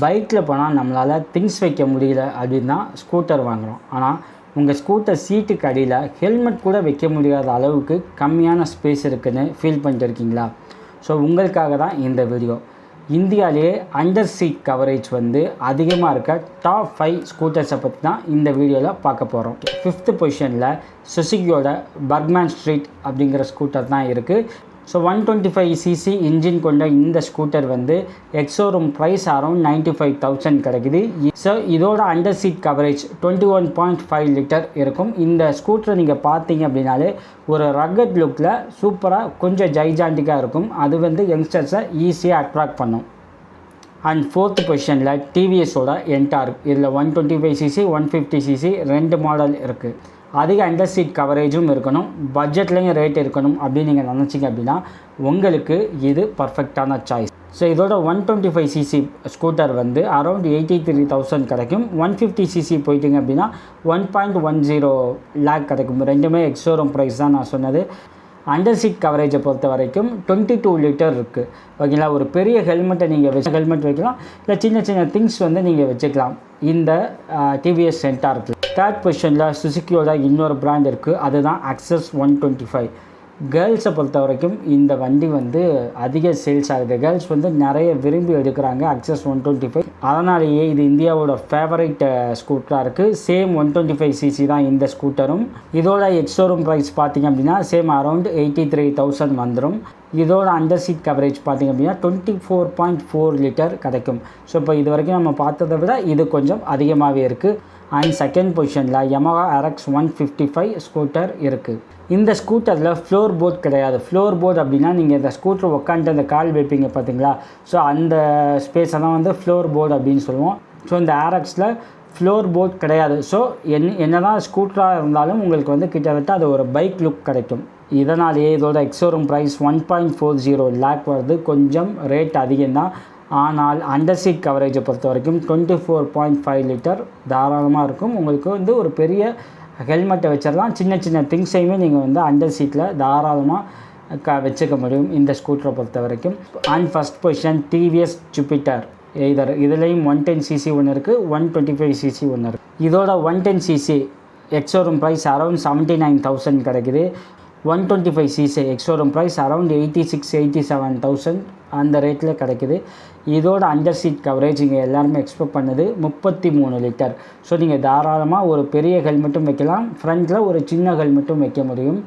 பைக்கில் போனால் நம்மளால் திங்ஸ் வைக்க முடியல அப்படின்னு தான் ஸ்கூட்டர் வாங்குகிறோம். ஆனால் உங்கள் ஸ்கூட்டர் சீட்டுக்கு அடியில் ஹெல்மெட் கூட வைக்க முடியாத அளவுக்கு கம்மியான ஸ்பேஸ் இருக்குதுன்னு ஃபீல் பண்ணிட்டு இருக்கீங்களா? ஸோ உங்களுக்காக தான் இந்த வீடியோ. இந்தியாவிலேயே அண்டர் சீட் கவரேஜ் அதிகமாக இருக்க டாப் 5 ஸ்கூட்டர்ஸை பற்றி தான் இந்த வீடியோவில் பார்க்க போகிறோம். 5th பொசிஷனில் சுசுகியோட பர்க்மேன் ஸ்ட்ரீட் அப்படிங்கிற ஸ்கூட்டர் தான் இருக்குது. ஸோ 125cc இன்ஜின் கொண்ட இந்த ஸ்கூட்டர் எக்ஸோரூம் ப்ரைஸ் அரௌண்ட் 95,000 கிடைக்குது. ஸோ இதோட அண்டர் சீட் கவரேஜ் 21.5 லிட்டர் இருக்கும். இந்த ஸ்கூட்டரை நீங்கள் பார்த்தீங்க அப்படின்னாலே ஒரு ரக்கட் லுக்கில் சூப்பராக கொஞ்சம் ஜைஜாண்டிக்காக இருக்கும். அது யங்ஸ்டர்ஸை ஈஸியாக அட்ராக்ட் பண்ணும். அண்ட் 4th பொசிஷனில் டிவிஎஸோட என்டார்க். இதில் 125cc 150cc 2 மாடல் இருக்குது. அதிக அண்டர் சீட் கவரேஜும் இருக்கணும், பட்ஜெட்லேயும் ரேட் இருக்கணும் அப்படின்னு நீங்கள் நினச்சிங்க அப்படின்னா உங்களுக்கு இது பர்ஃபெக்டான சாய்ஸ். ஸோ இதோட 125cc ஸ்கூட்டர் அரௌண்ட் 83,000 கிடைக்கும். 150cc போயிட்டிங்க அப்படின்னா 1.10 லேக் கிடைக்கும். ரெண்டுமே எக்ஸோரூம் ப்ரைஸ் தான் நான் சொன்னது. அண்டர் சீட் கவரேஜை பொறுத்த வரைக்கும் 22 லிட்டர் இருக்குது. ஓகேங்களா? ஒரு பெரிய ஹெல்மெட்டை நீங்கள் ஹெல்மெட் வைக்கலாம், இல்லை சின்ன சின்ன திங்ஸ் நீங்கள் வச்சுக்கலாம் இந்த டிவிஎஸ் என்டார்க்கில். 3rd பொசிஷனில் சுசுகியோட இன்னொரு பிராண்ட் இருக்குது, அதுதான் அக்சஸ் 125. கேர்ள்ஸை பொறுத்த வரைக்கும் இந்த வண்டி அதிக சேல்ஸ் ஆகுது. கேர்ள்ஸ் நிறைய விரும்பி எடுக்கிறாங்க அக்சஸ் 125. அதனாலேயே இது இந்தியாவோட ஃபேவரட் ஸ்கூட்டராக இருக்குது. சேம் 125cc தான் இந்த ஸ்கூட்டரும். இதோட எக்ஸோரூம் ப்ரைஸ் பார்த்திங்க அப்படின்னா சேம் அரௌண்ட் 83,000 வந்துடும். இதோட அண்டர் சீட் கவரேஜ் பார்த்திங்க அப்படின்னா 24.4 லிட்டர் கிடைக்கும். ஸோ இப்போ இது வரைக்கும் நம்ம பார்த்ததை விட இது கொஞ்சம் அதிகமாகவே இருக்குது. அண்ட் 2nd பொசிஷனில் Yamaha RX 155 ஸ்கூட்டர் இருக்குது. இந்த ஸ்கூட்டரில் ஃப்ளோர் போர்ட் கிடையாது. ஃப்ளோர் போர்ட் அப்படின்னா நீங்கள் இந்த ஸ்கூட்டர் உட்காந்துட்டு அந்த கால் வைப்பீங்க பார்த்தீங்களா, ஸோ அந்த ஸ்பேஸை தான் ஃப்ளோர் போர்ட் அப்படின்னு சொல்லுவோம். ஸோ இந்த RXல ஃப்ளோர் போர்ட் கிடையாது. ஸோ என்ன தான் ஸ்கூட்டராக இருந்தாலும் உங்களுக்கு கிட்டத்தட்ட அது ஒரு பைக் லுக் கிடைக்கும். இதனாலேயே இதோட எக்ஸோரூம் ப்ரைஸ் 1.40 லேக் வருது. கொஞ்சம் ரேட் அதிகம்தான். ஆனால் அண்டர் சீட் கவரேஜை பொறுத்த வரைக்கும் 24.5 லிட்டர் தாராளமாக இருக்கும். உங்களுக்கு ஒரு பெரிய ஹெல்மெட்டை வச்சிடலாம். சின்ன சின்ன திங்ஸையுமே நீங்கள் அண்டர் சீட்டில் தாராளமாக வச்சுக்க முடியும் இந்த ஸ்கூட்டரை பொறுத்த வரைக்கும். And 1st position TVS Jupiter. இதுலேயும் 110cc ஒன்று இருக்குது, 125cc ஒன்று இருக்குது. இதோட 110cc எக்ஸோரூம் ப்ரைஸ் அரௌண்ட் 79,000 கிடைக்குது. 125cc எக்ஸோரூம் ப்ரைஸ் அரௌண்ட் 86,000-87,000 அந்த ரேட்டில் கிடைக்குது. இதோட அண்டர் சீட் கவரேஜ் இங்கே எல்லாருமே எக்ஸ்பெக்ட் பண்ணது 33 லிட்டர். ஸோ நீங்கள் தாராளமாக ஒரு பெரிய ஹெல்மெட்டும் வைக்கலாம், ஃப்ரண்ட்டில் ஒரு சின்ன ஹெல்மெட்டும் வைக்க முடியும்.